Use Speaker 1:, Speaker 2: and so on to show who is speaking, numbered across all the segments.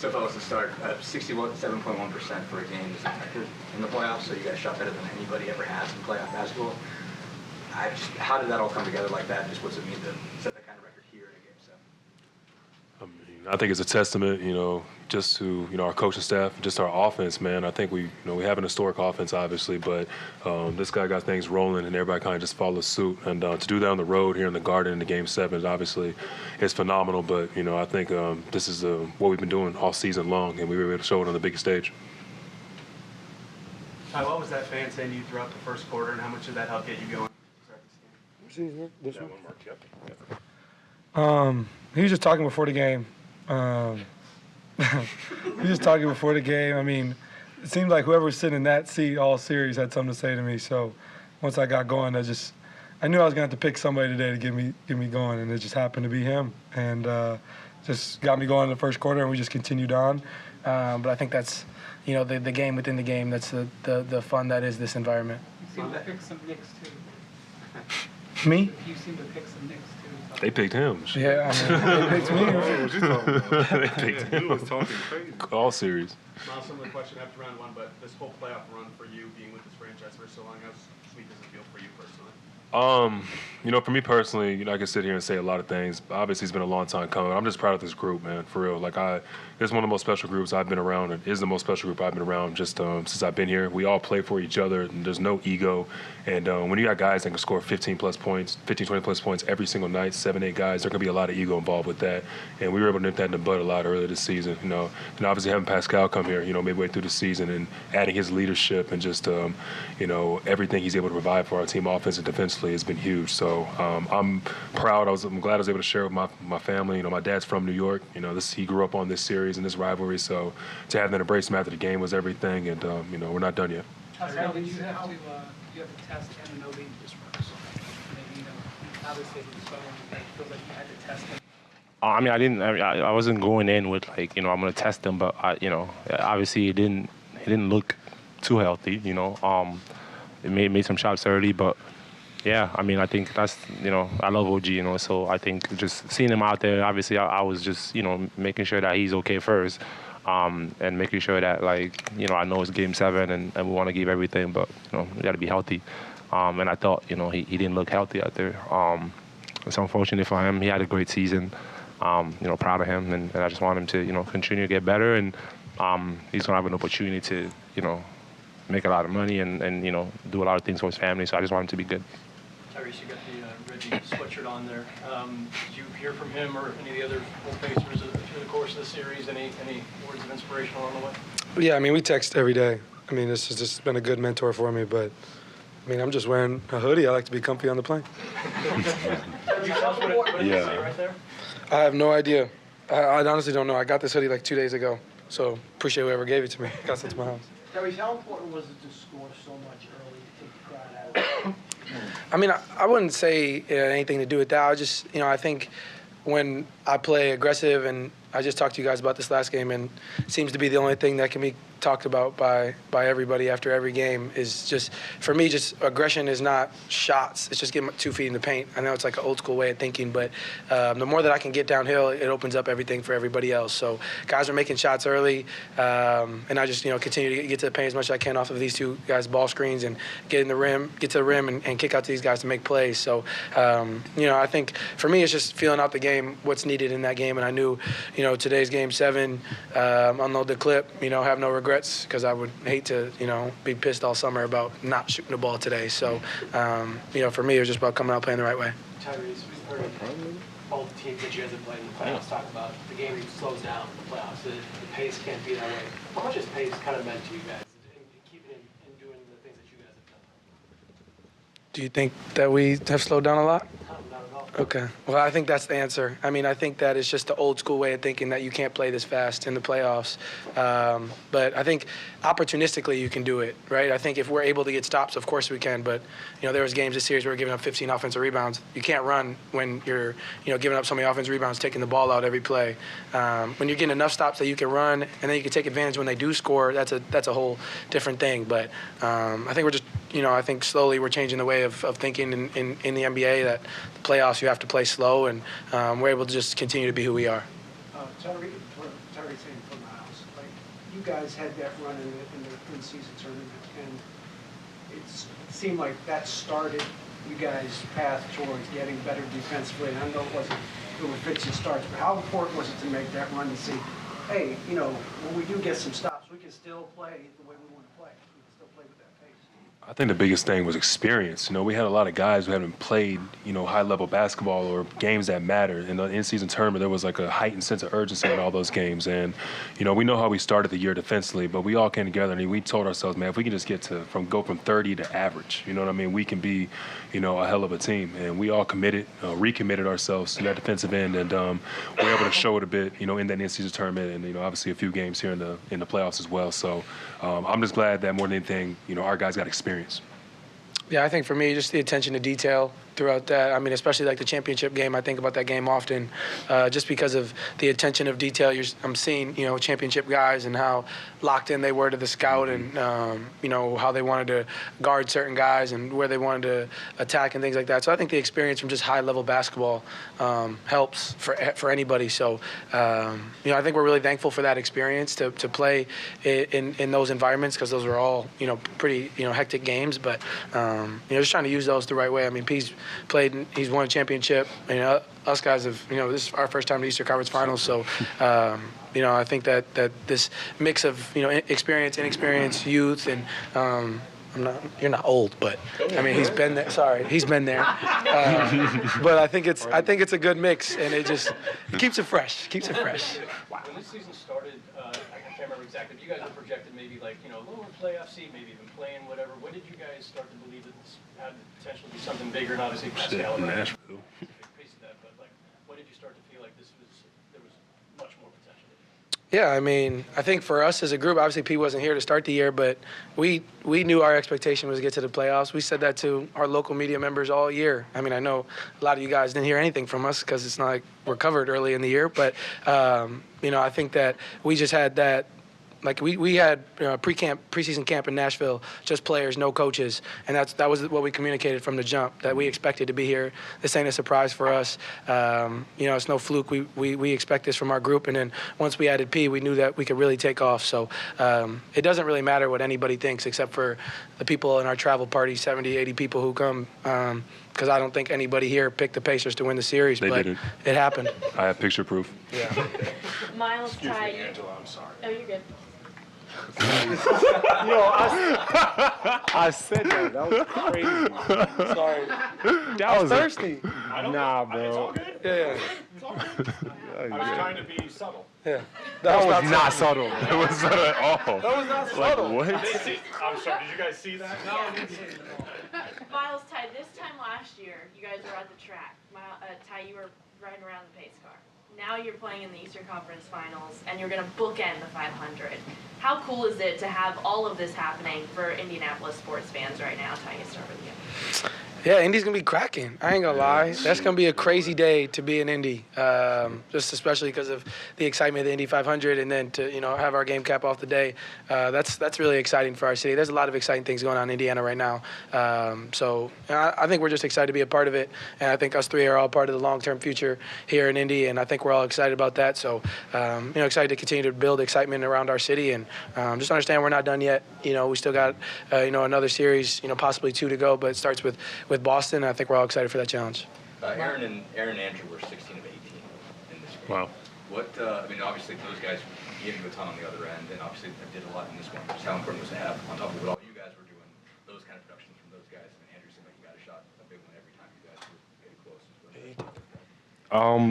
Speaker 1: So, fellas, to start, 67.1% for a game is effective in the playoffs, so you guys shot better than anybody ever has in playoff basketball. How did that all come together like that? Just what's it mean to set that kind of record here in a Game 7?
Speaker 2: I think it's a testament, just to, our coaching staff, just our offense, man. I think we have an historic offense, obviously, but this guy got things rolling and everybody kind of just followed suit. And to do that on the road here in the Garden in the Game 7 is obviously it's phenomenal. But, I think this is what we've been doing all season long, and we were able to show it on the biggest stage.
Speaker 3: Ty, what was that fan saying to you throughout the first quarter, and how much did that help get you going to start this game?
Speaker 4: This one? He was just talking before the game. He was just talking before the game. I mean, it seemed like whoever was sitting in that seat all series had something to say to me. So once I got going, I knew I was going to have to pick somebody today to get me going, and it just happened to be him. And just got me going in the first quarter, and we just continued on. But I think that's, the game within the game. That's the fun that is this environment.
Speaker 5: You seem to pick some Knicks, too.
Speaker 4: Me?
Speaker 5: You seem to pick some Knicks, too.
Speaker 2: They picked him.
Speaker 4: Yeah, they picked me.
Speaker 6: What you talking about?
Speaker 2: They picked him.
Speaker 6: He was talking crazy.
Speaker 2: All series.
Speaker 3: Miles, similar question after round one, but this whole playoff run for you, being with this franchise for so long, how sweet does it feel for you personally?
Speaker 2: For me personally, I can sit here and say a lot of things. Obviously, it's been a long time coming. I'm just proud of this group, man, for real. It's one of the most special groups I've been around. It is the most special group I've been around just since I've been here. We all play for each other, and there's no ego. And when you got guys that can score 15-plus points, 15, 20-plus points every single night, 7, 8 guys, there can be a lot of ego involved with that. And we were able to nip that in the bud a lot earlier this season. And obviously having Pascal come here, midway through the season and adding his leadership and just, everything he's able to provide for our team offense and defensively has been huge. So I'm proud. I'm glad I was able to share with my family. My dad's from New York. He grew up on this series and this rivalry. So to have them embrace him after the game was everything. And we're not done yet.
Speaker 5: Pascal, you have to test Anunoby. Maybe obviously he's so it feels like you had to test him.
Speaker 7: I wasn't going in with I'm going to test him, but obviously he didn't look too healthy. It made some shots early, but. Yeah, I think that's, I love OG, so I think just seeing him out there, obviously I was just, making sure that he's okay first, and making sure that, I know it's Game 7 and we want to give everything, but, we got to be healthy. And I thought, he didn't look healthy out there. It's unfortunate for him. He had a great season, proud of him, and I just want him to, continue to get better, and he's going to have an opportunity to, make a lot of money and do a lot of things for his family, so I just want him to be good.
Speaker 8: Tyrese, you got the Reggie sweatshirt on there. Did you hear from him or any of the other old Pacers through the course of the series? Any words of inspiration along the way?
Speaker 4: Yeah, we text every day. This has just been a good mentor for me, but I'm just wearing a hoodie. I like to be comfy on the plane.
Speaker 8: Can you tell us what does it say right there?
Speaker 4: I have no idea. I honestly don't know. I got this hoodie 2 days ago, so appreciate whoever gave it to me. Got sent to my house.
Speaker 5: Tyrese, how important was it to score so much early to take the crowd out of it?
Speaker 4: I wouldn't say it had anything to do with that. I think when I play aggressive, and I just talked to you guys about this last game, and it seems to be the only thing that can be talked about by everybody after every game is just, for me, just aggression is not shots. It's just getting 2 feet in the paint. I know it's like an old school way of thinking, but the more that I can get downhill, it opens up everything for everybody else. So guys are making shots early, and I just, continue to get to the paint as much as I can off of these 2 guys' ball screens and get to the rim and kick out to these guys to make plays. So, I think for me, it's just feeling out the game, what's needed in that game. And I knew, today's Game 7, unload the clip, have no regrets, because I would hate to, be pissed all summer about not shooting the ball today. So, for me, it was just about coming out playing the right way.
Speaker 8: Tyrese, we've heard all the teams that you guys have played in the playoffs talk about the game slows down in the playoffs. The pace can't be that way. How much has pace kind of meant to you guys in keeping and doing the things that you guys have done?
Speaker 4: Do you think that we have slowed down a lot?
Speaker 8: Not at all.
Speaker 4: Okay. Well, I think that's the answer. I think that it's just the old school way of thinking that you can't play this fast in the playoffs. But I think opportunistically you can do it, right? I think if we're able to get stops, of course we can. But, there was games this series where we're giving up 15 offensive rebounds. You can't run when you're, giving up so many offensive rebounds, taking the ball out every play. When you're getting enough stops that you can run and then you can take advantage when they do score, that's a whole different thing. But I think we're just, I think slowly we're changing the way of thinking in the NBA that the playoffs you have to play slow, and we're able to just continue to be who we are.
Speaker 9: Sorry saying from the house. Like, you guys had that run in the in-season tournament, and it seemed like that started you guys' path towards getting better defensively. And I know it were fits and starts, but how important was it to make that run to see, hey, you know, when we do get some stops, we can still play the way we want to play. We can still play with that pace.
Speaker 2: I think the biggest thing was experience. You know, we had a lot of guys who hadn't played, you know, high-level basketball or games that mattered. In the in-season tournament, there was like a heightened sense of urgency in all those games. And, you know, we know how we started the year defensively, but we all came together and we told ourselves, man, if we can just get go from 30 to average, you know what I mean, we can be, you know, a hell of a team. And we all recommitted ourselves to that defensive end, and we were able to show it a bit, you know, in that in-season tournament, and, you know, obviously a few games here in the playoffs as well. So I'm just glad that more than anything, you know, our guys got experience.
Speaker 4: Yeah, I think for me, just the attention to detail throughout that. I mean, especially like the championship game. I think about that game often, just because of the attention of detail. I'm seeing, you know, championship guys and how locked in they were to the scout, and you know, how they wanted to guard certain guys and where they wanted to attack and things like that. So I think the experience from just high-level basketball helps for anybody. So you know, I think we're really thankful for that experience to play in those environments, because those were all, you know, pretty, you know, hectic games. But you know, just trying to use those the right way. I mean, P's played, he's won a championship. You know, us guys have, you know, this is our first time to Eastern Conference Finals. So you know, I think that this mix of, you know, experience, inexperience, youth, and you're not old, but I mean, he's been there. Sorry, he's been there. But I think it's a good mix, and it keeps it fresh. Keeps it fresh.
Speaker 8: When this season started, I can't remember exactly, but you guys were projected maybe like, you know, lower playoff seed, maybe even playing, whatever. When did you guys start to believe that this had the potential to be something bigger? And obviously, Pascal and
Speaker 2: Nashville.
Speaker 8: piece of that, but like, when did you start to feel like there was much more potential?
Speaker 4: Yeah, I mean, I think for us as a group, obviously Pete wasn't here to start the year, but we knew our expectation was to get to the playoffs. We said that to our local media members all year. I mean, I know a lot of you guys didn't hear anything from us because it's not like we're covered early in the year, but you know, I think that we just had that. Like we had preseason camp in Nashville, just players, no coaches, and that was what we communicated from the jump, that we expected to be here. This ain't a surprise for us. You know, it's no fluke. We expect this from our group, and then once we added P, we knew that we could really take off. So it doesn't really matter what anybody thinks, except for the people in our travel party, 70, 80 people who come. Because I don't think anybody here picked the Pacers to win the series, but
Speaker 2: didn't.
Speaker 4: It happened.
Speaker 2: I have picture proof.
Speaker 4: Yeah.
Speaker 10: Miles
Speaker 6: Excuse me,
Speaker 10: Ty.
Speaker 6: Angela, I'm sorry.
Speaker 10: Oh, you're good.
Speaker 7: Yo, I said that. That was crazy.
Speaker 4: Sorry.
Speaker 7: That was
Speaker 4: thirsty.
Speaker 7: Nah, bro.
Speaker 4: Yeah.
Speaker 6: I was trying to be subtle.
Speaker 4: Yeah.
Speaker 7: That was not subtle.
Speaker 2: It was not at all.
Speaker 4: That was not
Speaker 2: Like,
Speaker 4: subtle.
Speaker 2: what?
Speaker 6: I'm sorry, did you guys see that?
Speaker 10: No, I didn't see it. Miles Ty, this time last year, you guys were at the track. Ty, you were riding around the pace car. Now you're playing in the Eastern Conference Finals, and you're going to bookend the 500. How cool is it to have all of this happening for Indianapolis sports fans right now? Ty, you start with you.
Speaker 4: Yeah, Indy's going to be cracking. I ain't going to lie. That's going to be a crazy day to be in Indy, just especially because of the excitement of the Indy 500, and then to, you know, have our game cap off the day. That's really exciting for our city. There's a lot of exciting things going on in Indiana right now. So I think we're just excited to be a part of it, and I think us three are all part of the long-term future here in Indy, and I think we're all excited about that. So, you know, excited to continue to build excitement around our city, and just understand we're not done yet. You know, we still got, you know, another series, you know, possibly 2 to go, but it starts with Boston. I think we're all excited for that challenge.
Speaker 1: Aaron and Andrew were 16 of 18 in this game.
Speaker 2: Wow.
Speaker 1: What, I mean, obviously those guys gave you a ton on the other end, and obviously did a lot in this one. Just how important was to have, on top of what all you guys were doing, those kind of productions from those guys? I mean, Andrew seemed like you got a shot, a big one every time you guys were getting close.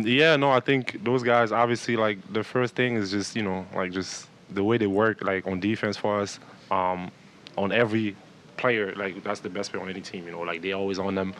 Speaker 7: Yeah, no, I think those guys, obviously, like, the first thing is just, you know, like, just the way they work, like, on defense for us, on every player, like, that's the best player on any team, you know, like, they always on them.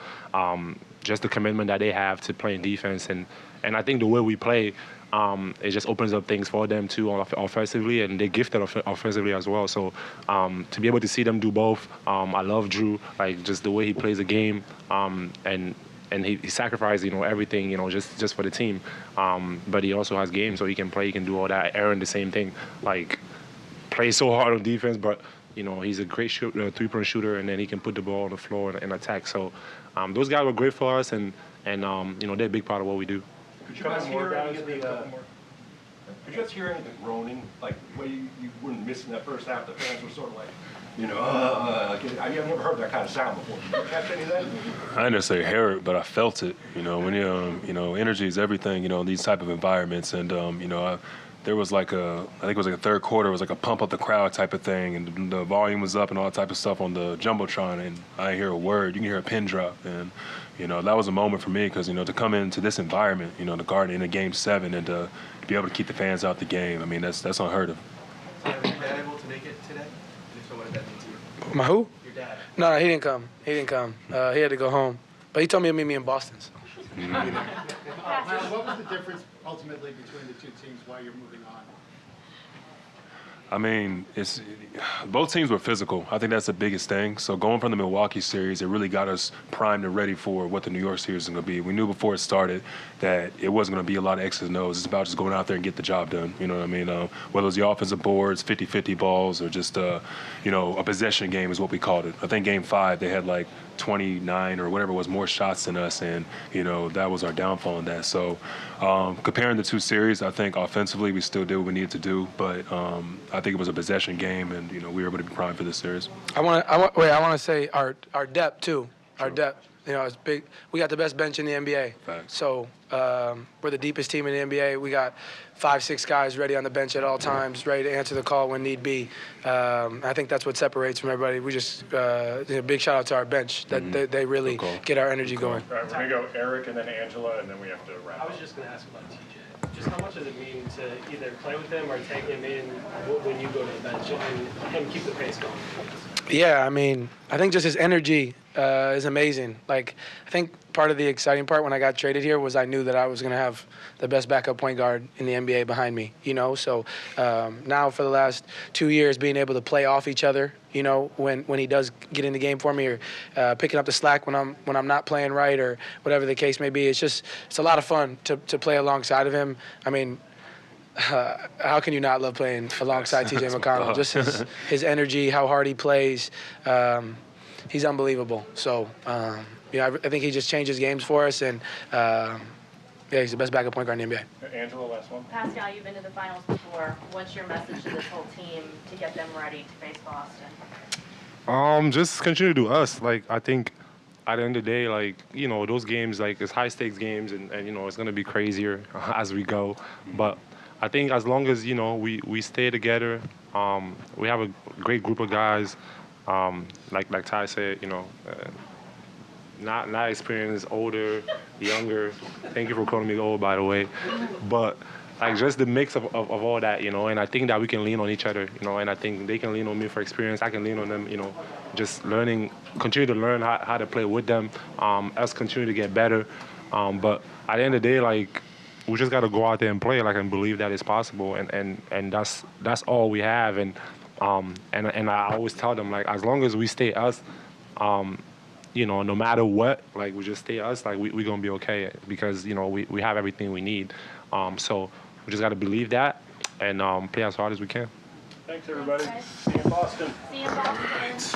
Speaker 7: Just the commitment that they have to playing defense, and I think the way we play, it just opens up things for them too offensively, and they're gifted offensively as well. So to be able to see them do both, I love Drew, like, just the way he plays the game, and he sacrificed, you know, everything, you know, just for the team. But he also has game, so he can play, he can do all that. Aaron, the same thing, like, plays so hard on defense, but, you know, he's a great three-point shooter, and then he can put the ball on the floor and attack. So those guys were great for us, and you know, they're a big part of what we do.
Speaker 6: Could you guys hear any of the
Speaker 11: Did you guys hear any of the groaning? Like, the way you weren't missing that first half, the fans were sort of like, I've never heard that kind of sound before. Did you catch any of that?
Speaker 2: I didn't necessarily hear it, but I felt it. When energy is everything. In these type of environments, and there was I think it was like a third quarter. It was like a pump up the crowd type of thing, and the volume was up and all that type of stuff on the jumbotron, and I didn't hear a word. You can hear a pin drop, and that was a moment for me because to come into this environment, the Garden in a Game 7, and to be able to keep the fans out the game. I mean, that's unheard of.
Speaker 3: Was your dad able to make it today? And if so, what did that mean to you?
Speaker 4: My who?
Speaker 3: Your dad.
Speaker 4: No, he didn't come. He had to go home. But he told me to meet me in Boston. So.
Speaker 6: Miles, what was the difference ultimately between the two teams while you're moving on?
Speaker 2: I mean, both teams were physical. I think that's the biggest thing. So going from the Milwaukee series, it really got us primed and ready for what the New York series is going to be. We knew before it started that it wasn't going to be a lot of X's and O's. It's about just going out there and get the job done. You know what I mean? Whether it was the offensive boards, 50-50 balls, or just, a possession game is what we called it. I think Game 5, they had like 29 or whatever it was more shots than us, and that was our downfall in that. So comparing the two series, I think offensively we still did what we needed to do, but I think it was a possession game, and we were able to be primed for this series.
Speaker 4: I want to say our depth too. Our depth, it's big. We got the best bench in the NBA.
Speaker 2: Facts.
Speaker 4: So we're the deepest team in the NBA. We got 5-6 guys ready on the bench at all times, ready to answer the call when need be. I think that's what separates from everybody. We just big shout out to our bench. That they really get our energy going.
Speaker 6: All right, we're gonna go Eric and then Angela, and then we have to wrap
Speaker 8: I
Speaker 6: up.
Speaker 8: was just going to ask about TJ. Just how much does it mean to either play with him or take him in when you go to the bench and him keep the pace going?
Speaker 4: Yeah, I mean, I think just his energy is amazing. Like, I think part of the exciting part when I got traded here was I knew that I was going to have the best backup point guard in the NBA behind me, So now for the last 2 years, being able to play off each other, when he does get in the game for me, or picking up the slack when I'm not playing right, or whatever the case may be, it's a lot of fun to play alongside of him. I mean, how can you not love playing alongside TJ McConnell? Just his energy, how hard he plays. He's unbelievable. So, I think he just changes games for us, and he's the best backup point guard in the NBA.
Speaker 6: Angela, last one.
Speaker 10: Pascal, you've been to the finals before. What's your message to this whole team to get them ready to face Boston?
Speaker 7: Just continue to do us. Like, I think at the end of the day, those games, it's high stakes games, and it's gonna be crazier as we go. But I think as long as we stay together, we have a great group of guys. Like Ty said, not experienced, older, younger. Thank you for calling me old, by the way. But just the mix of all that, and I think that we can lean on each other, and I think they can lean on me for experience. I can lean on them, just continue to learn how to play with them, us continue to get better. But at the end of the day, we just got to go out there and play, and believe that it's possible, and that's all we have. And I always tell them, as long as we stay us, no matter what, we just stay us, we're gonna be okay, because we have everything we need. So we just got to believe that and play as hard as we can.
Speaker 6: Thanks, everybody. See you in Boston.
Speaker 10: See you in Boston.